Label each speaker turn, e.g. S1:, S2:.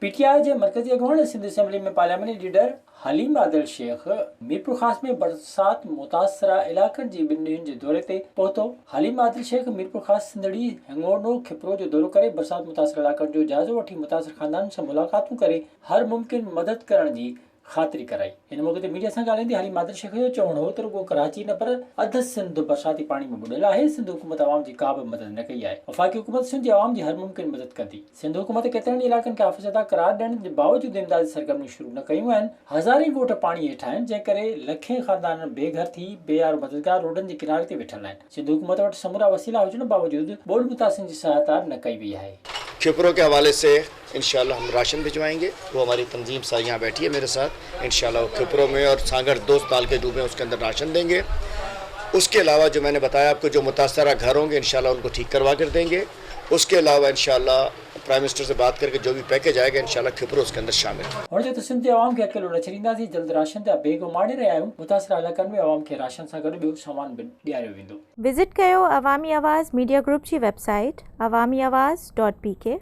S1: PTI के मरकजी अगवान Sindh assembly में पार्लियामेंटी लीडर हलीम आदिल शेख मीरपुर खास में बरसात मुतासरा इलाकन जी बिन ॾींहंनि जे दौरे ते पहुतो। हलीम आदिल शेख मीरपुर खास सिंधड़ी हेंगोनो खिपरो जो दौरो करे बरसात मुतासर इलाकन जो जायजो वठी मुतासर खानदान से मुलाकातूं करे हर मुमकिन मदद करण जी खातिरी कराई। इन मौके ते मीडिया सां ॻाल्हाईंदे हलीम आदिल शेख जो चवणो हो त रुगो कराची न पर अध सिंध बरसाती पानी में बुॾियल आहे। सिंध हुकूमत आवाम जी का बि मदद न कई आहे। वफ़ाक़ी हुकूमत सिंध जी आवाम जी हर मुमकिन मदद कंदी। सिंध हुकूमत केतिरनि इलाइक़नि खे हाफ़िज़दा करार ॾियण जे बावजूदि इमदादी सरगर्मियूं शुरू न कयूं आहिनि। हज़ारे ॻोठ पाणी हेठि आहिनि, जंहिं करे लखे ख़ानदान बेघर थी बेयार मददगार रोडनि जे किनारे ते वेठल आहिनि। सिंध हुकूमत वटि समूरा वसीला हुजण बावजूदि ॿोॾ मुतासिरनि जी सहायता न कई वई आहे।
S2: खिपरों के हवाले से इंशाल्लाह हम राशन भिजवाएंगे। वो हमारी तंजीम सा यहाँ बैठी है मेरे साथ। इंशाल्लाह खिपरों में और सांगड़ 2 साल के डूबे उसके अंदर राशन देंगे। उसके अलावा जो मैंने बताया आपको जो मुतासरा घर होंगे इंशाल्लाह उनको ठीक करवा कर देंगे। उसके अलावा इंशाल्लाह प्राइम मिनिस्टर से बात करके जो भी पैकेज आएगा इंशाल्लाह खिपरो उसके अंदर शामिल है।
S1: और जो सिंध आवाम के अकेलो न छॾींदासीं, जल्द राशन जा बैग माणे रहिया आहियूं। मुतासरा इलाइक़नि में आवाम खे राशन सां गॾु ॿियो सामान बि ॾियारियो वेंदो।
S3: विज़िट कयो अवामी आवाज़ मीडिया ग्रुप जी वेबसाइट awamiawaz.pk।